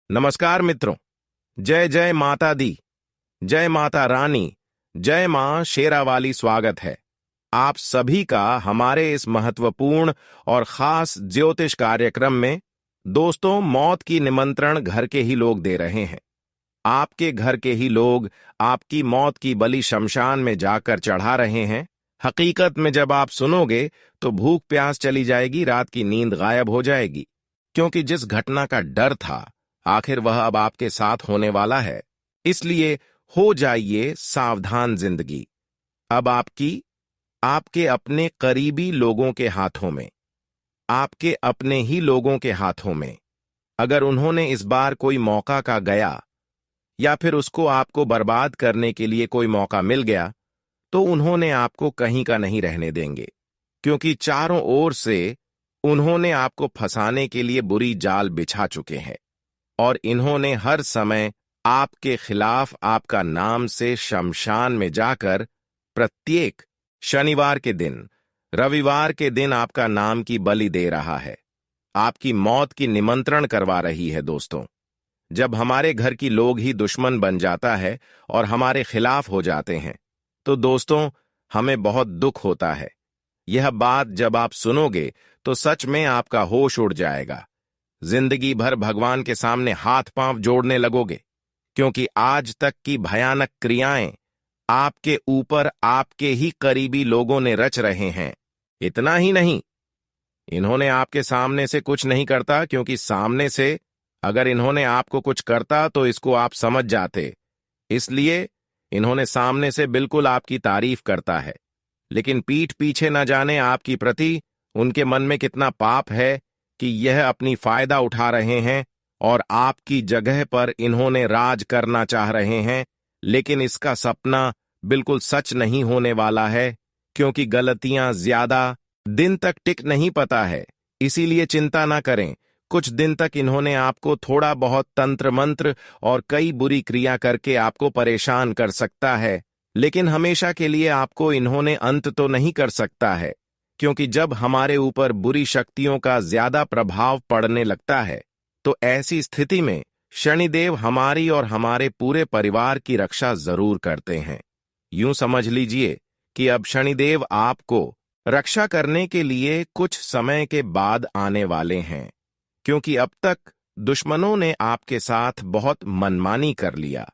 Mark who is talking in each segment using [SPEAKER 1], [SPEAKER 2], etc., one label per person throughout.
[SPEAKER 1] नमस्कार मित्रों। जय जय माता दी, जय माता रानी, जय मां शेरावाली। स्वागत है आप सभी का हमारे इस महत्वपूर्ण और खास ज्योतिष कार्यक्रम में। दोस्तों, मौत की निमंत्रण घर के ही लोग दे रहे हैं। आपके घर के ही लोग आपकी मौत की बलि शमशान में जाकर चढ़ा रहे हैं। हकीकत में जब आप सुनोगे तो भूख प्यास चली जाएगी, रात की नींद गायब हो जाएगी, क्योंकि जिस घटना का डर था आखिर वह अब आपके साथ होने वाला है। इसलिए हो जाइए सावधान। जिंदगी अब आपके अपने करीबी लोगों के हाथों में, आपके अपने ही लोगों के हाथों में। अगर उन्होंने इस बार कोई मौका का गया या फिर उसको आपको बर्बाद करने के लिए कोई मौका मिल गया तो उन्होंने आपको कहीं का नहीं रहने देंगे, क्योंकि चारों ओर से उन्होंने आपको फंसाने के लिए बुरी जाल बिछा चुके हैं और इन्होंने हर समय आपके खिलाफ आपका नाम से शमशान में जाकर प्रत्येक शनिवार के दिन, रविवार के दिन आपका नाम की बलि दे रहा है, आपकी मौत की निमंत्रण करवा रही है। दोस्तों, जब हमारे घर की लोग ही दुश्मन बन जाता है और हमारे खिलाफ हो जाते हैं तो दोस्तों हमें बहुत दुख होता है। यह बात जब आप सुनोगे तो सच में आपका होश उड़ जाएगा। जिंदगी भर भगवान के सामने हाथ पांव जोड़ने लगोगे, क्योंकि आज तक की भयानक क्रियाएं आपके ऊपर आपके ही करीबी लोगों ने रच रहे हैं। इतना ही नहीं, इन्होंने आपके सामने से कुछ नहीं करता, क्योंकि सामने से अगर इन्होंने आपको कुछ करता तो इसको आप समझ जाते। इसलिए इन्होंने सामने से बिल्कुल आपकी तारीफ करता है, लेकिन पीठ पीछे न जाने आपकी प्रति उनके मन में कितना पाप है कि यह अपनी फायदा उठा रहे हैं और आपकी जगह पर इन्होंने राज करना चाह रहे हैं। लेकिन इसका सपना बिल्कुल सच नहीं होने वाला है, क्योंकि गलतियां ज्यादा दिन तक टिक नहीं पाता है। इसीलिए चिंता ना करें। कुछ दिन तक इन्होंने आपको थोड़ा बहुत तंत्र मंत्र और कई बुरी क्रिया करके आपको परेशान कर सकता है, लेकिन हमेशा के लिए आपको इन्होंने अंत तो नहीं कर सकता है, क्योंकि जब हमारे ऊपर बुरी शक्तियों का ज्यादा प्रभाव पड़ने लगता है तो ऐसी स्थिति में शनिदेव हमारी और हमारे पूरे परिवार की रक्षा जरूर करते हैं। यूं समझ लीजिए कि अब शनिदेव आपको रक्षा करने के लिए कुछ समय के बाद आने वाले हैं, क्योंकि अब तक दुश्मनों ने आपके साथ बहुत मनमानी कर लिया।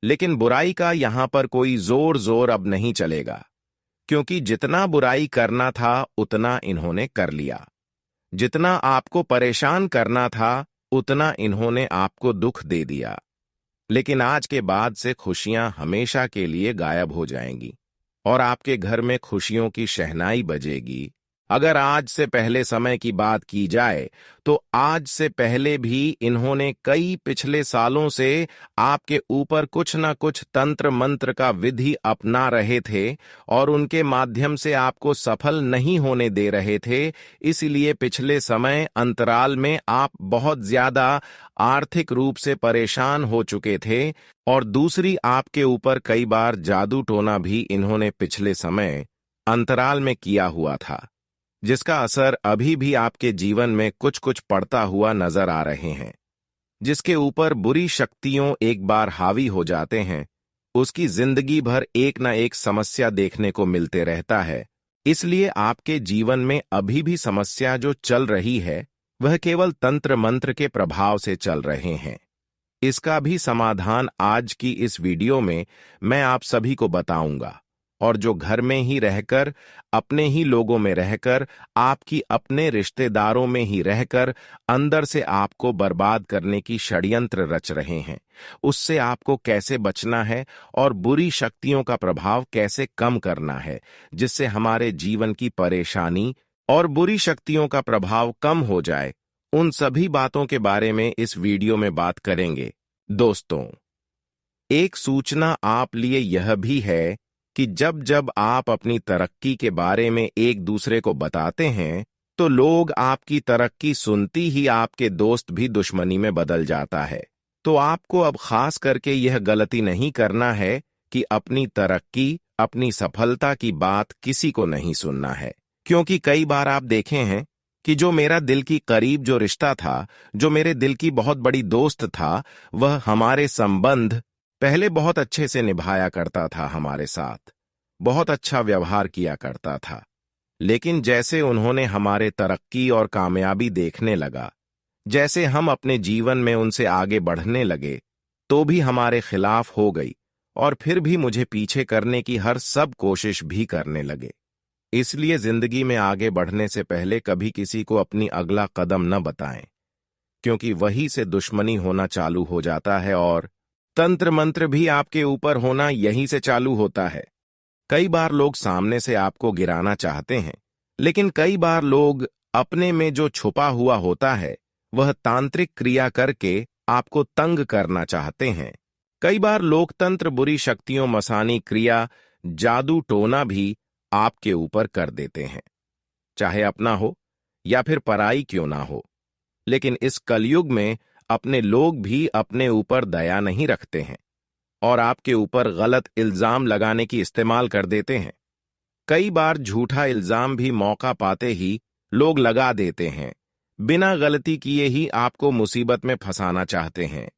[SPEAKER 1] लेकिन बुराई का यहां पर कोई जोर अब नहीं चलेगा, क्योंकि जितना बुराई करना था उतना इन्होंने कर लिया। जितना आपको परेशान करना था उतना इन्होंने आपको दुख दे दिया। लेकिन आज के बाद से खुशियां हमेशा के लिए गायब हो जाएंगी और आपके घर में खुशियों की शहनाई बजेगी। अगर आज से पहले समय की बात की जाए तो आज से पहले भी इन्होंने कई पिछले सालों से आपके ऊपर कुछ न कुछ तंत्र मंत्र का विधि अपना रहे थे और उनके माध्यम से आपको सफल नहीं होने दे रहे थे। इसलिए पिछले समय अंतराल में आप बहुत ज्यादा आर्थिक रूप से परेशान हो चुके थे और दूसरी आपके ऊपर कई बार जादू टोना भी इन्होंने पिछले समय अंतराल में किया हुआ था, जिसका असर अभी भी आपके जीवन में कुछ कुछ पड़ता हुआ नजर आ रहे हैं। जिसके ऊपर बुरी शक्तियों एक बार हावी हो जाते हैं उसकी जिंदगी भर एक न एक समस्या देखने को मिलते रहता है। इसलिए आपके जीवन में अभी भी समस्या जो चल रही है वह केवल तंत्र मंत्र के प्रभाव से चल रहे हैं। इसका भी समाधान आज की इस वीडियो में मैं आप सभी को बताऊंगा, और जो घर में ही रहकर, अपने ही लोगों में रहकर, आपकी अपने रिश्तेदारों में ही रहकर अंदर से आपको बर्बाद करने की षड्यंत्र रच रहे हैं, उससे आपको कैसे बचना है और बुरी शक्तियों का प्रभाव कैसे कम करना है, जिससे हमारे जीवन की परेशानी और बुरी शक्तियों का प्रभाव कम हो जाए। उन सभी बातों के बारे में इस वीडियो में बात करेंगे। दोस्तों, एक सूचना आप लिए यह भी है कि जब जब आप अपनी तरक्की के बारे में एक दूसरे को बताते हैं तो लोग आपकी तरक्की सुनती ही आपके दोस्त भी दुश्मनी में बदल जाता है। तो आपको अब खास करके यह गलती नहीं करना है कि अपनी तरक्की, अपनी सफलता की बात किसी को नहीं सुनना है, क्योंकि कई बार आप देखे हैं कि जो मेरा दिल की करीब जो रिश्ता था, जो मेरे दिल की बहुत बड़ी दोस्त था, वह हमारे संबंध पहले बहुत अच्छे से निभाया करता था, हमारे साथ बहुत अच्छा व्यवहार किया करता था। लेकिन जैसे उन्होंने हमारे तरक्की और कामयाबी देखने लगा, जैसे हम अपने जीवन में उनसे आगे बढ़ने लगे, तो भी हमारे खिलाफ हो गई और फिर भी मुझे पीछे करने की हर सब कोशिश भी करने लगे। इसलिए जिंदगी में आगे बढ़ने से पहले कभी किसी को अपनी अगला कदम न बताएं, क्योंकि वही से दुश्मनी होना चालू हो जाता है और तंत्र मंत्र भी आपके ऊपर होना यहीं से चालू होता है। कई बार लोग सामने से आपको गिराना चाहते हैं, लेकिन कई बार लोग अपने में जो छुपा हुआ होता है वह तांत्रिक क्रिया करके आपको तंग करना चाहते हैं। कई बार लोकतंत्र बुरी शक्तियों मसानी क्रिया जादू टोना भी आपके ऊपर कर देते हैं, चाहे अपना हो या फिर पराई क्यों ना हो। लेकिन इस कलयुग में अपने लोग भी अपने ऊपर दया नहीं रखते हैं और आपके ऊपर गलत इल्जाम लगाने की इस्तेमाल कर देते हैं। कई बार झूठा इल्जाम भी मौका पाते ही लोग लगा देते हैं, बिना गलती किए ही आपको मुसीबत में फंसाना चाहते हैं।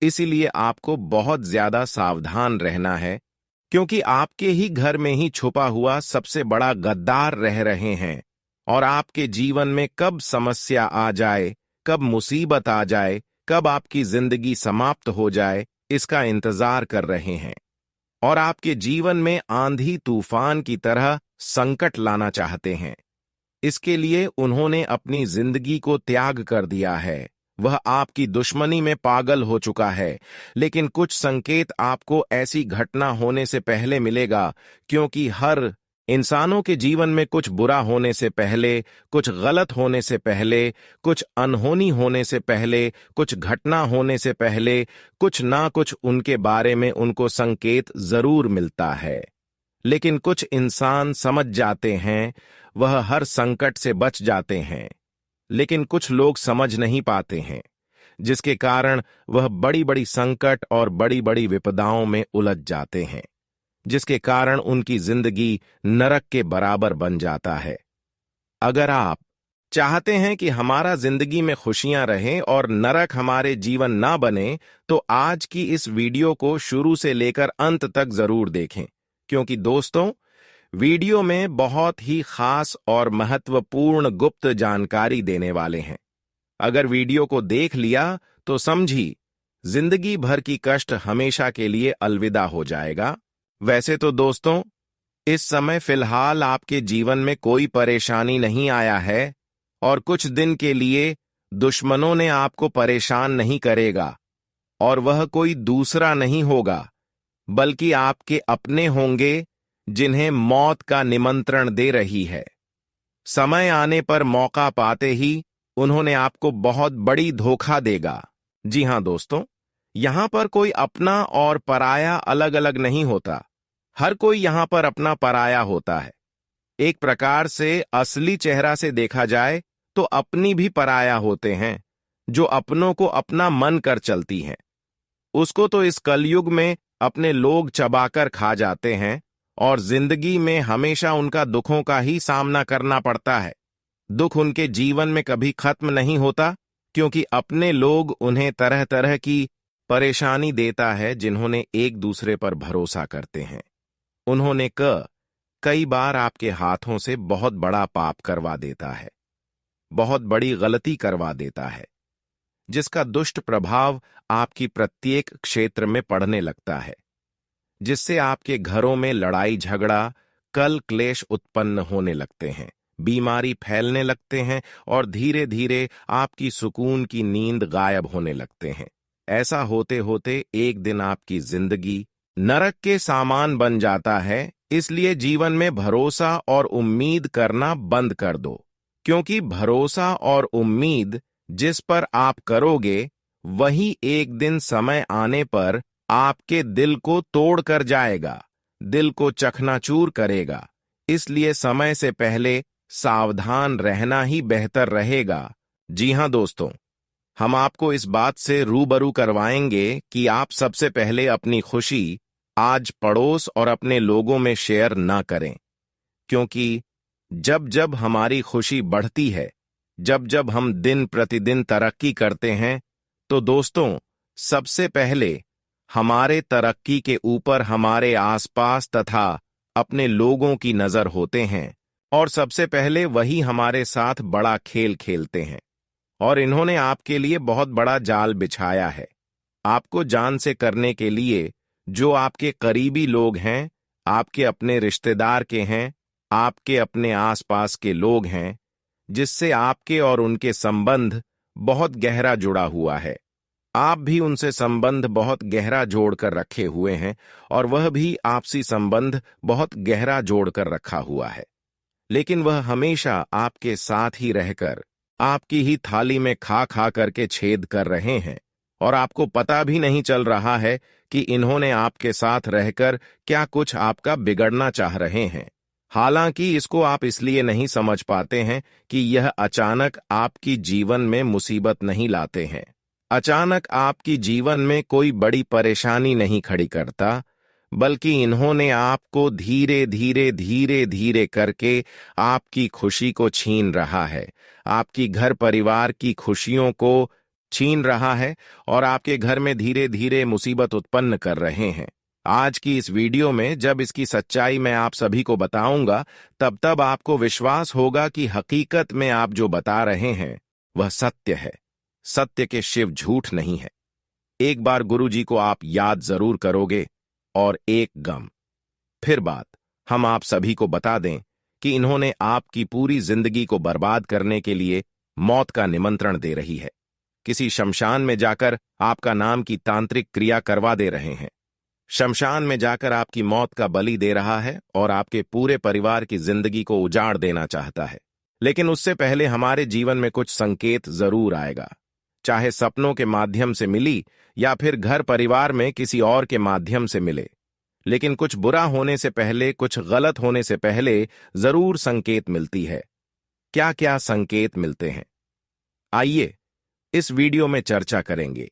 [SPEAKER 1] इसीलिए आपको बहुत ज्यादा सावधान रहना है, क्योंकि आपके ही घर में ही छुपा हुआ सबसे बड़ा गद्दार रह रहे हैं और आपके जीवन में कब समस्या आ जाए, कब मुसीबत आ जाए, कब आपकी जिंदगी समाप्त हो जाए, इसका इंतजार कर रहे हैं और आपके जीवन में आंधी तूफान की तरह संकट लाना चाहते हैं। इसके लिए उन्होंने अपनी जिंदगी को त्याग कर दिया है। वह आपकी दुश्मनी में पागल हो चुका है। लेकिन कुछ संकेत आपको ऐसी घटना होने से पहले मिलेगा, क्योंकि हर इंसानों के जीवन में कुछ बुरा होने से पहले, कुछ गलत होने से पहले, कुछ अनहोनी होने से पहले, कुछ घटना होने से पहले, कुछ ना कुछ उनके बारे में उनको संकेत जरूर मिलता है। लेकिन कुछ इंसान समझ जाते हैं, वह हर संकट से बच जाते हैं। लेकिन कुछ लोग समझ नहीं पाते हैं, जिसके कारण वह बड़ी बड़ी संकट और बड़ी बड़ी विपदाओं में उलझ जाते हैं, जिसके कारण उनकी जिंदगी नरक के बराबर बन जाता है। अगर आप चाहते हैं कि हमारा जिंदगी में खुशियां रहें और नरक हमारे जीवन ना बने, तो आज की इस वीडियो को शुरू से लेकर अंत तक जरूर देखें, क्योंकि दोस्तों, वीडियो में बहुत ही खास और महत्वपूर्ण गुप्त जानकारी देने वाले हैं। अगर वीडियो को देख लिया तो समझी जिंदगी भर की कष्ट हमेशा के लिए अलविदा हो जाएगा। वैसे तो दोस्तों, इस समय फिलहाल आपके जीवन में कोई परेशानी नहीं आया है और कुछ दिन के लिए दुश्मनों ने आपको परेशान नहीं करेगा, और वह कोई दूसरा नहीं होगा बल्कि आपके अपने होंगे, जिन्हें मौत का निमंत्रण दे रही है। समय आने पर मौका पाते ही उन्होंने आपको बहुत बड़ी धोखा देगा। जी हां दोस्तों, यहां पर कोई अपना और पराया अलग अलग नहीं होता। हर कोई यहां पर अपना पराया होता है। एक प्रकार से असली चेहरा से देखा जाए तो अपनी भी पराया होते हैं, जो अपनों को अपना मन कर चलती हैं। उसको तो इस कलयुग में अपने लोग चबाकर खा जाते हैं और जिंदगी में हमेशा उनका दुखों का ही सामना करना पड़ता है। दुख उनके जीवन में कभी खत्म नहीं होता, क्योंकि अपने लोग उन्हें तरह तरह की परेशानी देता है, जिन्होंने एक दूसरे पर भरोसा करते हैं। उन्होंने कई बार आपके हाथों से बहुत बड़ा पाप करवा देता है, बहुत बड़ी गलती करवा देता है, जिसका दुष्ट प्रभाव आपकी प्रत्येक क्षेत्र में पड़ने लगता है, जिससे आपके घरों में लड़ाई झगड़ा, कल क्लेश उत्पन्न होने लगते हैं, बीमारी फैलने लगते हैं और धीरे धीरे आपकी सुकून की नींद गायब होने लगते हैं। ऐसा होते होते एक दिन आपकी जिंदगी नरक के सामान बन जाता है। इसलिए जीवन में भरोसा और उम्मीद करना बंद कर दो, क्योंकि भरोसा और उम्मीद जिस पर आप करोगे, वही एक दिन समय आने पर आपके दिल को तोड़ कर जाएगा, दिल को चकनाचूर करेगा। इसलिए समय से पहले सावधान रहना ही बेहतर रहेगा। जी हां दोस्तों, हम आपको इस बात से रूबरू करवाएंगे कि आप सबसे पहले अपनी खुशी आज पड़ोस और अपने लोगों में शेयर ना करें, क्योंकि जब जब हमारी खुशी बढ़ती है, जब जब हम दिन प्रतिदिन तरक्की करते हैं तो दोस्तों, सबसे पहले हमारे तरक्की के ऊपर हमारे आसपास तथा अपने लोगों की नजर होते हैं और सबसे पहले वही हमारे साथ बड़ा खेल खेलते हैं और इन्होंने आपके लिए बहुत बड़ा जाल बिछाया है। आपको जान से करने के लिए जो आपके करीबी लोग हैं, आपके अपने रिश्तेदार के हैं, आपके अपने आसपास के लोग हैं, जिससे आपके और उनके संबंध बहुत गहरा जुड़ा हुआ है। आप भी उनसे संबंध बहुत गहरा जोड़कर रखे हुए हैं और वह भी आपसी संबंध बहुत गहरा जोड़कर रखा हुआ है। लेकिन वह हमेशा आपके साथ ही रहकर आपकी ही थाली में खा खा करके छेद कर रहे हैं और आपको पता भी नहीं चल रहा है कि इन्होंने आपके साथ रहकर क्या कुछ आपका बिगड़ना चाह रहे हैं। हालांकि इसको आप इसलिए नहीं समझ पाते हैं कि यह अचानक आपकी जीवन में मुसीबत नहीं लाते हैं, अचानक आपकी जीवन में कोई बड़ी परेशानी नहीं खड़ी करता, बल्कि इन्होंने आपको धीरे धीरे धीरे धीरे करके आपकी खुशी को छीन रहा है, आपकी घर परिवार की खुशियों को छीन रहा है और आपके घर में धीरे धीरे मुसीबत उत्पन्न कर रहे हैं। आज की इस वीडियो में जब इसकी सच्चाई मैं आप सभी को बताऊंगा, तब तब आपको विश्वास होगा कि हकीकत में आप जो बता रहे हैं वह सत्य है। सत्य के शिव झूठ नहीं है। एक बार गुरुजी को आप याद जरूर करोगे और एक गम। फिर बात हम आप सभी को बता दें कि इन्होंने आपकी पूरी जिंदगी को बर्बाद करने के लिए मौत का निमंत्रण दे रही है। किसी शमशान में जाकर आपका नाम की तांत्रिक क्रिया करवा दे रहे हैं। शमशान में जाकर आपकी मौत का बलि दे रहा है और आपके पूरे परिवार की जिंदगी को उजाड़ देना चाहता है। लेकिन उससे पहले हमारे जीवन में कुछ संकेत जरूर आएगा, चाहे सपनों के माध्यम से मिली या फिर घर परिवार में किसी और के माध्यम से मिले। लेकिन कुछ बुरा होने से पहले, कुछ गलत होने से पहले जरूर संकेत मिलती है। क्या क्या संकेत मिलते हैं, आइए इस वीडियो में चर्चा करेंगे।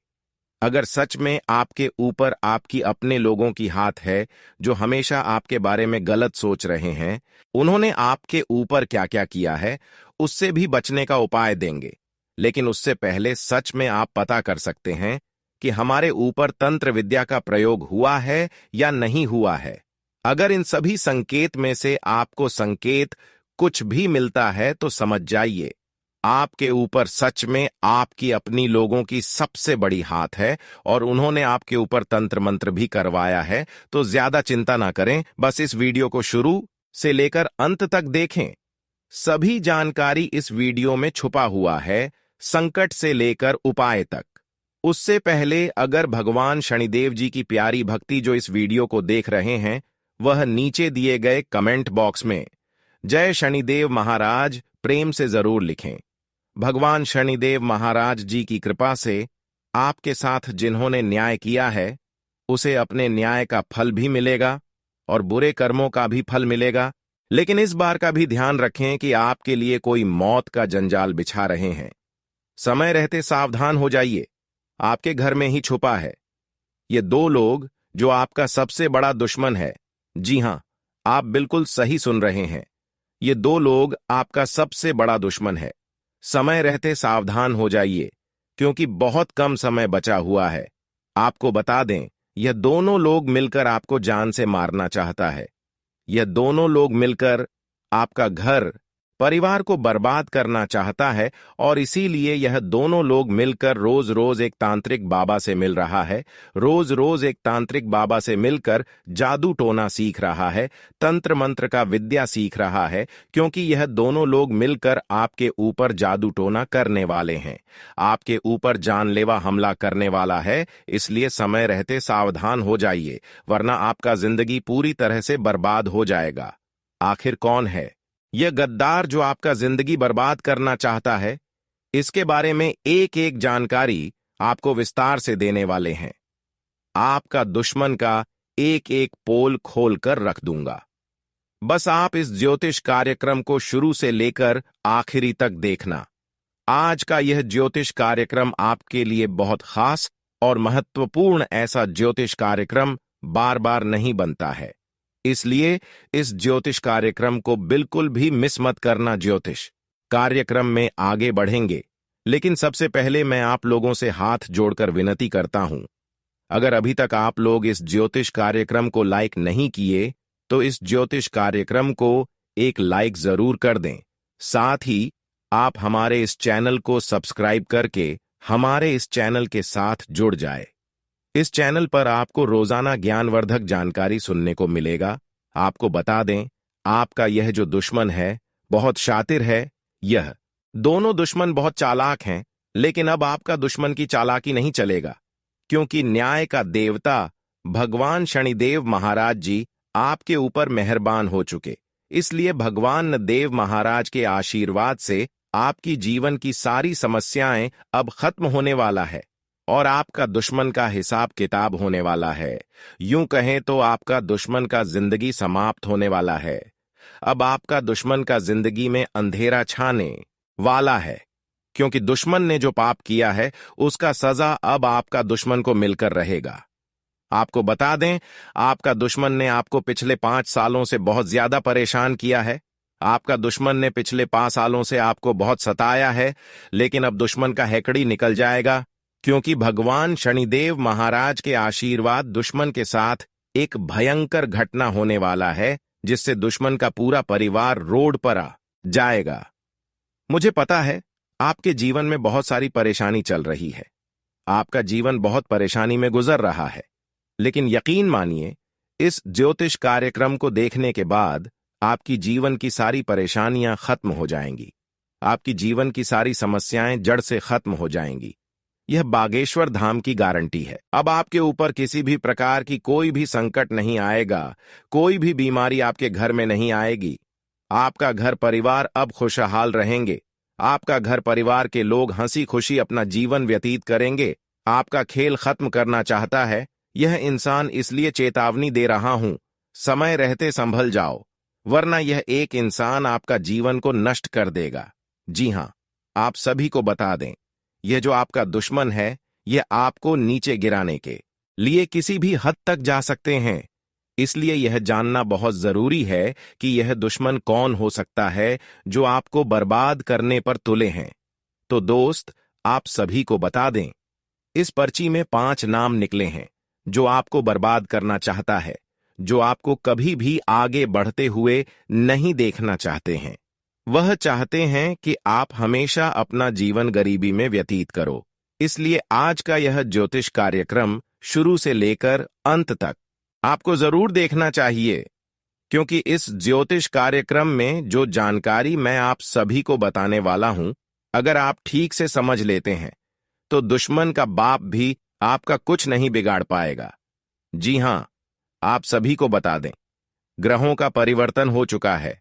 [SPEAKER 1] अगर सच में आपके ऊपर आपकी अपने लोगों की हाथ है जो हमेशा आपके बारे में गलत सोच रहे हैं, उन्होंने आपके ऊपर क्या क्या किया है उससे भी बचने का उपाय देंगे। लेकिन उससे पहले सच में आप पता कर सकते हैं कि हमारे ऊपर तंत्र विद्या का प्रयोग हुआ है या नहीं हुआ है। अगर इन सभी संकेत में से आपको संकेत कुछ भी मिलता है तो समझ जाइए आपके ऊपर सच में आपकी अपनी लोगों की सबसे बड़ी हाथ है और उन्होंने आपके ऊपर तंत्र मंत्र भी करवाया है। तो ज्यादा चिंता ना करें, बस इस वीडियो को शुरू से लेकर अंत तक देखें। सभी जानकारी इस वीडियो में छुपा हुआ है, संकट से लेकर उपाय तक। उससे पहले अगर भगवान शनिदेव जी की प्यारी भक्ति जो इस वीडियो को देख रहे हैं, वह नीचे दिए गए कमेंट बॉक्स में जय शनिदेव महाराज प्रेम से जरूर लिखें। भगवान शनिदेव महाराज जी की कृपा से आपके साथ जिन्होंने न्याय किया है उसे अपने न्याय का फल भी मिलेगा और बुरे कर्मों का भी फल मिलेगा। लेकिन इस बार का भी ध्यान रखें कि आपके लिए कोई मौत का जंजाल बिछा रहे हैं। समय रहते सावधान हो जाइए, आपके घर में ही छुपा है। ये दो लोग जो आपका सबसे बड़ा दुश्मन है, जी हां, आप बिल्कुल सही सुन रहे हैं, ये दो लोग आपका सबसे बड़ा दुश्मन है। समय रहते सावधान हो जाइए क्योंकि बहुत कम समय बचा हुआ है। आपको बता दें, यह दोनों लोग मिलकर आपको जान से मारना चाहता है। यह दोनों लोग मिलकर आपका घर परिवार को बर्बाद करना चाहता है और इसीलिए यह दोनों लोग मिलकर रोज रोज एक तांत्रिक बाबा से मिल रहा है, रोज रोज एक तांत्रिक बाबा से मिलकर जादू टोना सीख रहा है, तंत्र मंत्र का विद्या सीख रहा है, क्योंकि यह दोनों लोग मिलकर आपके ऊपर जादू टोना करने वाले हैं, आपके ऊपर जानलेवा हमला करने वाला है। इसलिए समय रहते सावधान हो जाइए, वरना आपका जिंदगी पूरी तरह से बर्बाद हो जाएगा। आखिर कौन है यह गद्दार जो आपका जिंदगी बर्बाद करना चाहता है? इसके बारे में एक एक जानकारी आपको विस्तार से देने वाले हैं। आपका दुश्मन का एक एक पोल खोल कर रख दूंगा। बस आप इस ज्योतिष कार्यक्रम को शुरू से लेकर आखिरी तक देखना। आज का यह ज्योतिष कार्यक्रम आपके लिए बहुत खास और महत्वपूर्ण ऐसा ज्योतिष कार्यक्रम बार बार नहीं बनता है, इसलिए इस ज्योतिष कार्यक्रम को बिल्कुल भी मिस मत करना। ज्योतिष कार्यक्रम में आगे बढ़ेंगे, लेकिन सबसे पहले मैं आप लोगों से हाथ जोड़कर विनती करता हूं। अगर अभी तक आप लोग इस ज्योतिष कार्यक्रम को लाइक नहीं किए, तो इस ज्योतिष कार्यक्रम को एक लाइक जरूर कर दें। साथ ही आप हमारे इस चैनल को सब्सक्राइब करके हमारे इस चैनल के साथ जुड़ जाए। इस चैनल पर आपको रोजाना ज्ञानवर्धक जानकारी सुनने को मिलेगा। आपको बता दें, आपका यह जो दुश्मन है बहुत शातिर है। यह दोनों दुश्मन बहुत चालाक हैं, लेकिन अब आपका दुश्मन की चालाकी नहीं चलेगा, क्योंकि न्याय का देवता भगवान शनिदेव महाराज जी आपके ऊपर मेहरबान हो चुके। इसलिए भगवान देव महाराज के आशीर्वाद से आपकी जीवन की सारी समस्याएं अब खत्म होने वाला है और आपका दुश्मन का हिसाब किताब होने वाला है। यूं कहें तो आपका दुश्मन का जिंदगी समाप्त होने वाला है। अब आपका दुश्मन का जिंदगी में अंधेरा छाने वाला है, क्योंकि दुश्मन ने जो पाप किया है उसका सजा अब आपका दुश्मन को मिलकर रहेगा। आपको बता दें, आपका दुश्मन ने आपको पिछले 5 सालों से बहुत ज्यादा परेशान किया है। आपका दुश्मन ने पिछले 5 सालों से आपको बहुत सताया है, लेकिन अब दुश्मन का हैकड़ी निकल जाएगा, क्योंकि भगवान शनिदेव महाराज के आशीर्वाद दुश्मन के साथ एक भयंकर घटना होने वाला है, जिससे दुश्मन का पूरा परिवार रोड पर आ जाएगा। मुझे पता है आपके जीवन में बहुत सारी परेशानी चल रही है। आपका जीवन बहुत परेशानी में गुजर रहा है, लेकिन यकीन मानिए, इस ज्योतिष कार्यक्रम को देखने के बाद आपकी जीवन की सारी परेशानियां खत्म हो जाएंगी। आपकी जीवन की सारी समस्याएं जड़ से खत्म हो जाएंगी। यह बागेश्वर धाम की गारंटी है। अब आपके ऊपर किसी भी प्रकार की कोई भी संकट नहीं आएगा, कोई भी बीमारी आपके घर में नहीं आएगी। आपका घर परिवार अब खुशहाल रहेंगे। आपका घर परिवार के लोग हंसी खुशी अपना जीवन व्यतीत करेंगे। आपका खेल खत्म करना चाहता है यह इंसान, इसलिए चेतावनी दे रहा हूं, समय रहते संभल जाओ, वरना यह एक इंसान आपका जीवन को नष्ट कर देगा। जी हां, आप सभी को बता दें, यह जो आपका दुश्मन है, यह आपको नीचे गिराने के लिए किसी भी हद तक जा सकते हैं। इसलिए यह जानना बहुत जरूरी है कि यह दुश्मन कौन हो सकता है जो आपको बर्बाद करने पर तुले हैं। तो दोस्त, आप सभी को बता दें, इस पर्ची में 5 नाम निकले हैं जो आपको बर्बाद करना चाहता है, जो आपको कभी भी आगे बढ़ते हुए नहीं देखना चाहते हैं। वह चाहते हैं कि आप हमेशा अपना जीवन गरीबी में व्यतीत करो। इसलिए आज का यह ज्योतिष कार्यक्रम शुरू से लेकर अंत तक आपको जरूर देखना चाहिए, क्योंकि इस ज्योतिष कार्यक्रम में जो जानकारी मैं आप सभी को बताने वाला हूं, अगर आप ठीक से समझ लेते हैं तो दुश्मन का बाप भी आपका कुछ नहीं बिगाड़ पाएगा। जी हां, आप सभी को बता दें, ग्रहों का परिवर्तन हो चुका है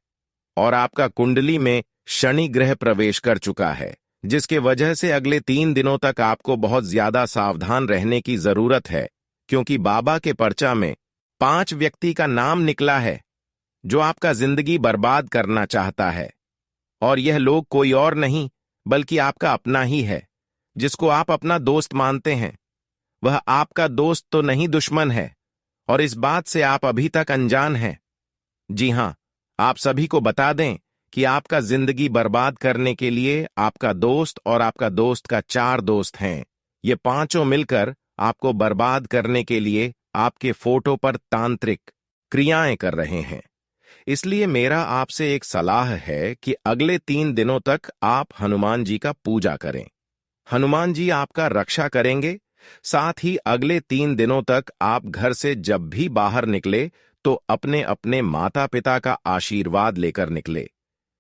[SPEAKER 1] और आपका कुंडली में शनि ग्रह प्रवेश कर चुका है, जिसके वजह से अगले 3 दिनों तक आपको बहुत ज्यादा सावधान रहने की जरूरत है, क्योंकि बाबा के पर्चा में 5 व्यक्ति का नाम निकला है जो आपका जिंदगी बर्बाद करना चाहता है। और यह लोग कोई और नहीं बल्कि आपका अपना ही है, जिसको आप अपना दोस्त मानते हैं। वह आपका दोस्त तो नहीं, दुश्मन है, और इस बात से आप अभी तक अनजान हैं। जी हां, आप सभी को बता दें कि आपका जिंदगी बर्बाद करने के लिए आपका दोस्त और आपका दोस्त का 4 दोस्त हैं। ये पांचों मिलकर आपको बर्बाद करने के लिए आपके फोटो पर तांत्रिक क्रियाएं कर रहे हैं। इसलिए मेरा आपसे एक सलाह है कि अगले 3 दिनों तक आप हनुमान जी का पूजा करें। हनुमान जी आपका रक्षा करेंगे। साथ ही अगले 3 दिनों तक आप घर से जब भी बाहर निकले तो अपने अपने माता पिता का आशीर्वाद लेकर निकले,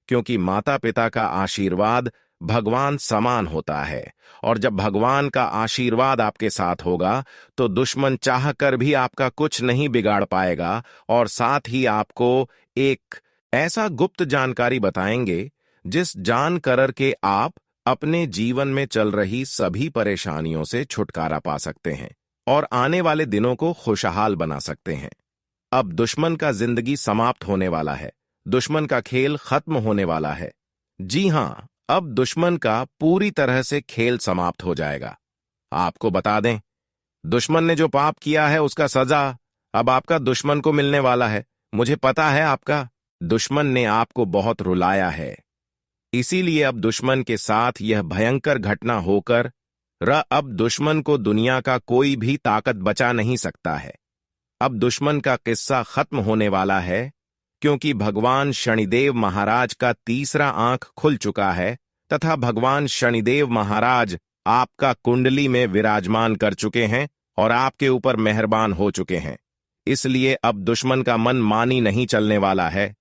[SPEAKER 1] क्योंकि माता पिता का आशीर्वाद भगवान समान होता है, और जब भगवान का आशीर्वाद आपके साथ होगा तो दुश्मन चाहकर भी आपका कुछ नहीं बिगाड़ पाएगा। और साथ ही आपको एक ऐसा गुप्त जानकारी बताएंगे जिस जानकर के आप अपने जीवन में चल रही सभी परेशानियों से छुटकारा पा सकते हैं और आने वाले दिनों को खुशहाल बना सकते हैं। अब दुश्मन का जिंदगी समाप्त होने वाला है, दुश्मन का खेल खत्म होने वाला है। जी हां, अब दुश्मन का पूरी तरह से खेल समाप्त हो जाएगा। आपको बता दें, दुश्मन ने जो पाप किया है उसका सजा अब आपका दुश्मन को मिलने वाला है। मुझे पता है आपका दुश्मन ने आपको बहुत रुलाया है, इसीलिए अब दुश्मन के साथ यह भयंकर घटना होकर अब दुश्मन को दुनिया का कोई भी ताकत बचा नहीं सकता है। अब दुश्मन का किस्सा खत्म होने वाला है, क्योंकि भगवान शनिदेव महाराज का तीसरा आंख खुल चुका है तथा भगवान शनिदेव महाराज आपका कुंडली में विराजमान कर चुके हैं और आपके ऊपर मेहरबान हो चुके हैं। इसलिए अब दुश्मन का मन मानी नहीं चलने वाला है।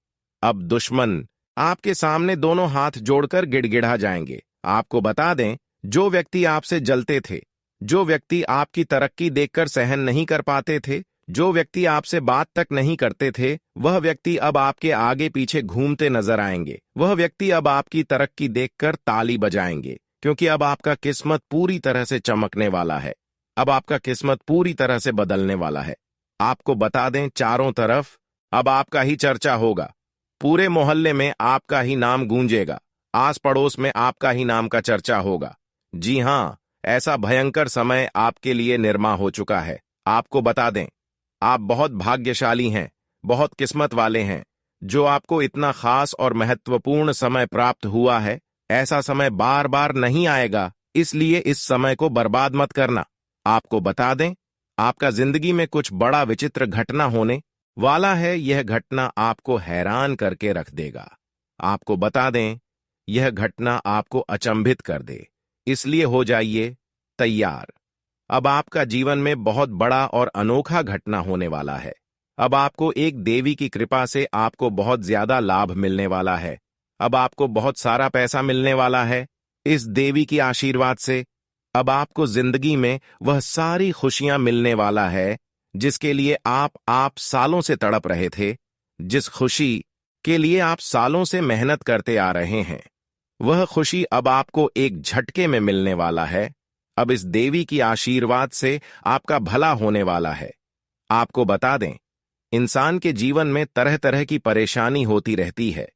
[SPEAKER 1] अब दुश्मन आपके सामने दोनों हाथ जोड़कर गिड़गिड़ा जाएंगे। आपको बता दें, जो व्यक्ति आपसे जलते थे, जो व्यक्ति आपकी तरक्की देखकर सहन नहीं कर पाते थे, जो व्यक्ति आपसे बात तक नहीं करते थे, वह व्यक्ति अब आपके आगे पीछे घूमते नजर आएंगे। वह व्यक्ति अब आपकी तरक्की देखकर ताली बजाएंगे, क्योंकि अब आपका किस्मत पूरी तरह से चमकने वाला है। अब आपका किस्मत पूरी तरह से बदलने वाला है। आपको बता दें, चारों तरफ अब आपका ही चर्चा होगा। पूरे मोहल्ले में आपका ही नाम गूंजेगा। आस पड़ोस में आपका ही नाम का चर्चा होगा। जी हां, ऐसा भयंकर समय आपके लिए निर्माण हो चुका है। आपको बता दें, आप बहुत भाग्यशाली हैं, बहुत किस्मत वाले हैं, जो आपको इतना खास और महत्वपूर्ण समय प्राप्त हुआ है। ऐसा समय बार बार नहीं आएगा, इसलिए इस समय को बर्बाद मत करना। आपको बता दें, आपका जिंदगी में कुछ बड़ा विचित्र घटना होने वाला है। यह घटना आपको हैरान करके रख देगा। आपको बता दें, यह घटना आपको अचंभित कर दे, इसलिए हो जाइए तैयार। अब आपका जीवन में बहुत बड़ा और अनोखा घटना होने वाला है। अब आपको एक देवी की कृपा से आपको बहुत ज्यादा लाभ मिलने वाला है। अब आपको बहुत सारा पैसा मिलने वाला है इस देवी की आशीर्वाद से। अब आपको जिंदगी में वह सारी खुशियां मिलने वाला है जिसके लिए आप सालों से तड़प रहे थे, जिस खुशी के लिए आप सालों से मेहनत करते आ रहे हैं। वह खुशी अब आपको एक झटके में मिलने वाला है। अब इस देवी की आशीर्वाद से आपका भला होने वाला है। आपको बता दें, इंसान के जीवन में तरह तरह की परेशानी होती रहती है।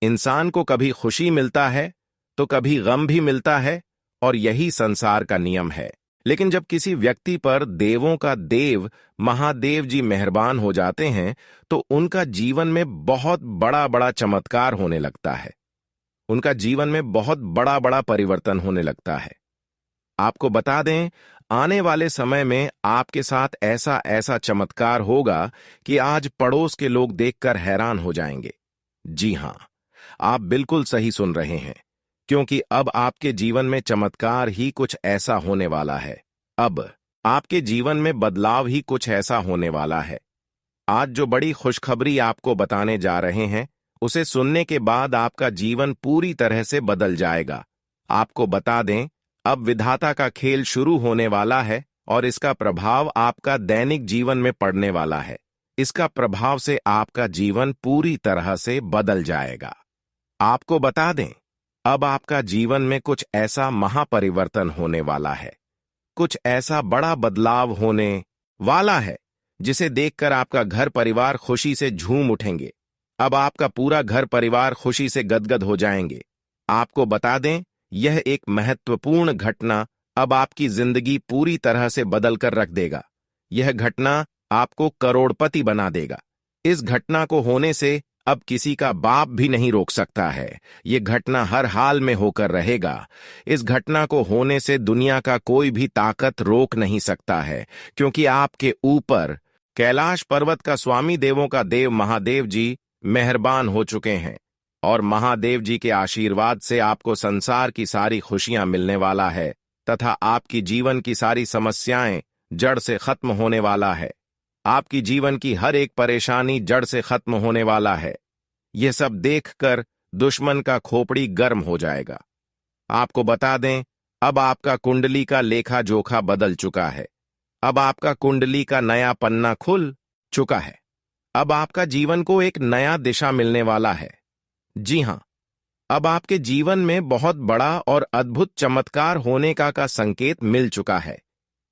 [SPEAKER 1] इंसान को कभी खुशी मिलता है तो कभी गम भी मिलता है, और यही संसार का नियम है। लेकिन जब किसी व्यक्ति पर देवों का देव महादेव जी मेहरबान हो जाते हैं तो उनका जीवन में बहुत बड़ा बड़ा चमत्कार होने लगता है। उनका जीवन में बहुत बड़ा बड़ा परिवर्तन होने लगता है। आपको बता दें, आने वाले समय में आपके साथ ऐसा ऐसा चमत्कार होगा कि आज पड़ोस के लोग देखकर हैरान हो जाएंगे। जी हां, आप बिल्कुल सही सुन रहे हैं, क्योंकि अब आपके जीवन में चमत्कार ही कुछ ऐसा होने वाला है। अब आपके जीवन में बदलाव ही कुछ ऐसा होने वाला है। आज जो बड़ी खुशखबरी आपको बताने जा रहे हैं, उसे सुनने के बाद आपका जीवन पूरी तरह से बदल जाएगा। आपको बता दें, अब विधाता का खेल शुरू होने वाला है और इसका प्रभाव आपका दैनिक जीवन में पड़ने वाला है। इसका प्रभाव से आपका जीवन पूरी तरह से बदल जाएगा। आपको बता दें, अब आपका जीवन में कुछ ऐसा महापरिवर्तन होने वाला है, कुछ ऐसा बड़ा बदलाव होने वाला है जिसे देखकर आपका घर परिवार खुशी से झूम उठेंगे। अब आपका पूरा घर परिवार खुशी से गदगद हो जाएंगे। आपको बता दें, यह एक महत्वपूर्ण घटना अब आपकी जिंदगी पूरी तरह से बदल कर रख देगा। यह घटना आपको करोड़पति बना देगा। इस घटना को होने से अब किसी का बाप भी नहीं रोक सकता है। यह घटना हर हाल में होकर रहेगा। इस घटना को होने से दुनिया का कोई भी ताकत रोक नहीं सकता है, क्योंकि आपके ऊपर कैलाश पर्वत का स्वामी देवों का देव महादेव जी मेहरबान हो चुके हैं, और महादेव जी के आशीर्वाद से आपको संसार की सारी खुशियां मिलने वाला है तथा आपकी जीवन की सारी समस्याएं जड़ से खत्म होने वाला है। आपकी जीवन की हर एक परेशानी जड़ से खत्म होने वाला है। यह सब देखकर दुश्मन का खोपड़ी गर्म हो जाएगा। आपको बता दें, अब आपका कुंडली का लेखा जोखा बदल चुका है। अब आपका कुंडली का नया पन्ना खुल चुका है। अब आपका जीवन को एक नया दिशा मिलने वाला है। जी हां, अब आपके जीवन में बहुत बड़ा और अद्भुत चमत्कार होने का संकेत मिल चुका है।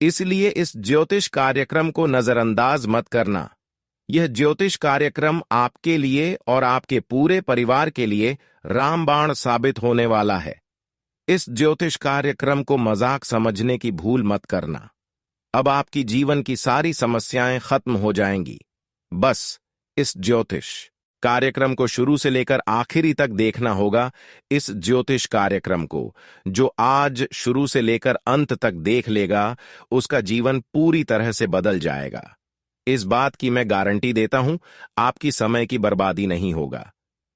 [SPEAKER 1] इसलिए इस ज्योतिष कार्यक्रम को नजरअंदाज मत करना। यह ज्योतिष कार्यक्रम आपके लिए और आपके पूरे परिवार के लिए रामबाण साबित होने वाला है। इस ज्योतिष कार्यक्रम को मजाक समझने की भूल मत करना। अब आपकी जीवन की सारी समस्याएं खत्म हो जाएंगी, बस इस ज्योतिष कार्यक्रम को शुरू से लेकर आखिरी तक देखना होगा। इस ज्योतिष कार्यक्रम को जो आज शुरू से लेकर अंत तक देख लेगा, उसका जीवन पूरी तरह से बदल जाएगा। इस बात की मैं गारंटी देता हूं, आपकी समय की बर्बादी नहीं होगा।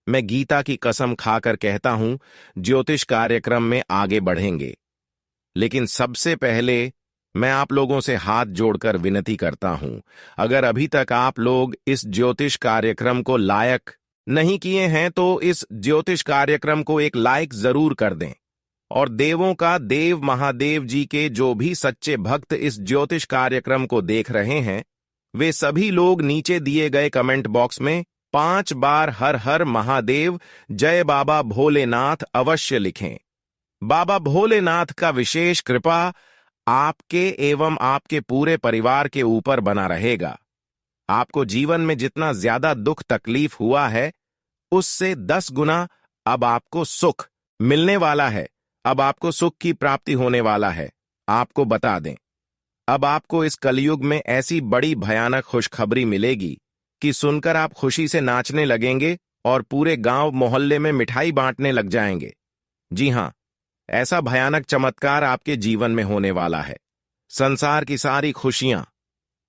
[SPEAKER 1] मैं गीता की कसम खाकर कहता हूं, ज्योतिष कार्यक्रम में आगे बढ़ेंगे। लेकिन सबसे पहले मैं आप लोगों से हाथ जोड़कर विनती करता हूं, अगर अभी तक आप लोग इस ज्योतिष कार्यक्रम को लायक नहीं किए हैं तो इस ज्योतिष कार्यक्रम को एक लाइक जरूर कर दें। और देवों का देव महादेव जी के जो भी सच्चे भक्त इस ज्योतिष कार्यक्रम को देख रहे हैं, वे सभी लोग नीचे दिए गए कमेंट बॉक्स में 5 बार हर हर महादेव जय बाबा भोलेनाथ अवश्य लिखें। बाबा भोलेनाथ का विशेष कृपा आपके एवं आपके पूरे परिवार के ऊपर बना रहेगा। आपको जीवन में जितना ज्यादा दुख तकलीफ हुआ है, उससे 10 गुना अब आपको सुख मिलने वाला है। अब आपको सुख की प्राप्ति होने वाला है। आपको बता दें, अब आपको इस कलयुग में ऐसी बड़ी भयानक खुशखबरी मिलेगी कि सुनकर आप खुशी से नाचने लगेंगे और पूरे गांव मोहल्ले में मिठाई बांटने लग जाएंगे। जी हां, ऐसा भयानक चमत्कार आपके जीवन में होने वाला है। संसार की सारी खुशियां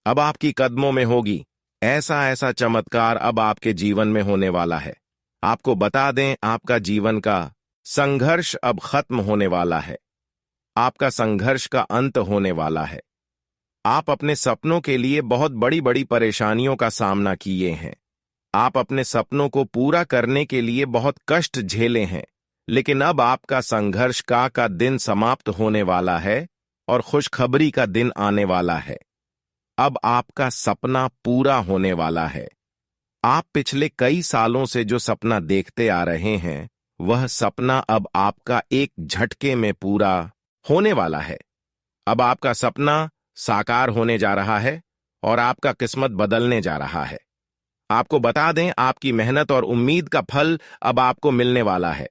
[SPEAKER 1] अब आपकी कदमों में होगी। ऐसा ऐसा चमत्कार अब आपके जीवन में होने वाला है। आपको बता दें, आपका जीवन का संघर्ष अब खत्म होने वाला है। आपका संघर्ष का अंत होने वाला है। आप अपने सपनों के लिए बहुत बड़ी बड़ी परेशानियों का सामना किए हैं। आप अपने सपनों को पूरा करने के लिए बहुत कष्ट झेले हैं, लेकिन अब आपका संघर्ष का दिन समाप्त होने वाला है और खुशखबरी का दिन आने वाला है। अब आपका सपना पूरा होने वाला है। आप पिछले कई सालों से जो सपना देखते आ रहे हैं, वह सपना अब आपका एक झटके में पूरा होने वाला है। अब आपका सपना साकार होने जा रहा है और आपका किस्मत बदलने जा रहा है। आपको बता दें, आपकी मेहनत और उम्मीद का फल अब आपको मिलने वाला है।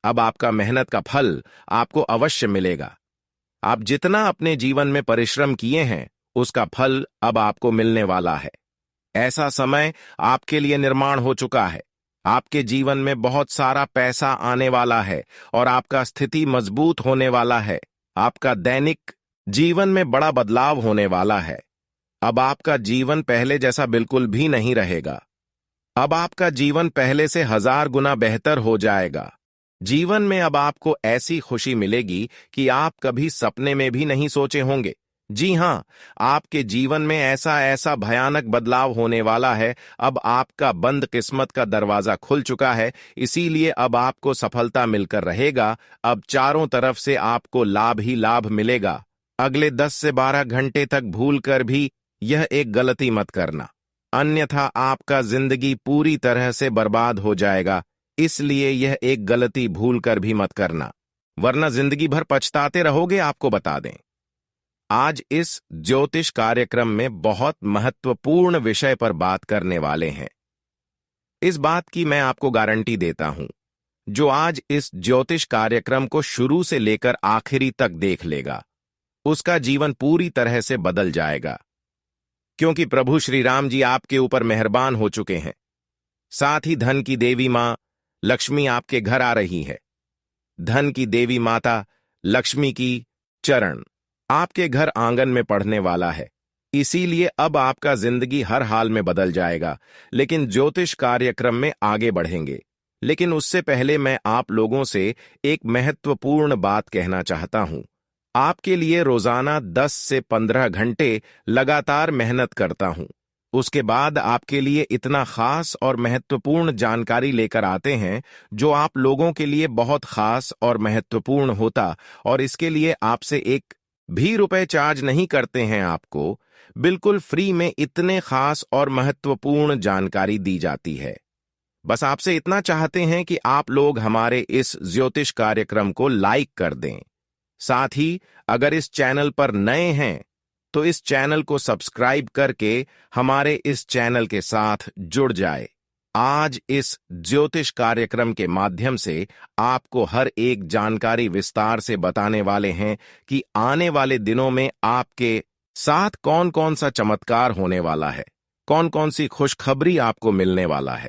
[SPEAKER 1] अब आपका मेहनत का फल आपको अवश्य मिलेगा। आप जितना अपने जीवन में परिश्रम किए हैं, उसका फल अब आपको मिलने वाला है। ऐसा समय आपके लिए निर्माण हो चुका है। आपके जीवन में बहुत सारा पैसा आने वाला है और आपका स्थिति मजबूत होने वाला है। आपका दैनिक जीवन में बड़ा बदलाव होने वाला है। अब आपका जीवन पहले जैसा बिल्कुल भी नहीं रहेगा। अब आपका जीवन पहले से 1000 गुना बेहतर हो जाएगा। जीवन में अब आपको ऐसी खुशी मिलेगी कि आप कभी सपने में भी नहीं सोचे होंगे। जी हां, आपके जीवन में ऐसा ऐसा भयानक बदलाव होने वाला है। अब आपका बंद किस्मत का दरवाजा खुल चुका है, इसीलिए अब आपको सफलता मिलकर रहेगा। अब चारों तरफ से आपको लाभ ही लाभ मिलेगा। अगले 10 से 12 घंटे तक भूलकर भी यह एक गलती मत करना, अन्यथा आपका जिंदगी पूरी तरह से बर्बाद हो जाएगा। इसलिए यह एक गलती भूलकर भी मत करना, वरना जिंदगी भर पछताते रहोगे। आपको बता दें, आज इस ज्योतिष कार्यक्रम में बहुत महत्वपूर्ण विषय पर बात करने वाले हैं। इस बात की मैं आपको गारंटी देता हूं, जो आज इस ज्योतिष कार्यक्रम को शुरू से लेकर आखिरी तक देख लेगा, उसका जीवन पूरी तरह से बदल जाएगा। क्योंकि प्रभु श्री राम जी आपके ऊपर मेहरबान हो चुके हैं। साथ ही धन की देवी मां लक्ष्मी आपके घर आ रही है। धन की देवी माता लक्ष्मी की चरण आपके घर आंगन में पड़ने वाला है। इसीलिए अब आपका जिंदगी हर हाल में बदल जाएगा। लेकिन ज्योतिष कार्यक्रम में आगे बढ़ेंगे, लेकिन उससे पहले मैं आप लोगों से एक महत्वपूर्ण बात कहना चाहता हूं। आपके लिए रोजाना 10 से 15 घंटे लगातार मेहनत करता हूं। उसके बाद आपके लिए इतना खास और महत्वपूर्ण जानकारी लेकर आते हैं, जो आप लोगों के लिए बहुत खास और महत्वपूर्ण होता, और इसके लिए आपसे एक भी रुपए चार्ज नहीं करते हैं। आपको बिल्कुल फ्री में इतने खास और महत्वपूर्ण जानकारी दी जाती है। बस आपसे इतना चाहते हैं कि आप लोग हमारे इस ज्योतिष कार्यक्रम को लाइक कर दें। साथ ही अगर इस चैनल पर नए हैं तो इस चैनल को सब्सक्राइब करके हमारे इस चैनल के साथ जुड़ जाए। आज इस ज्योतिष कार्यक्रम के माध्यम से आपको हर एक जानकारी विस्तार से बताने वाले हैं कि आने वाले दिनों में आपके साथ कौन कौन सा चमत्कार होने वाला है, कौन कौन सी खुशखबरी आपको मिलने वाला है।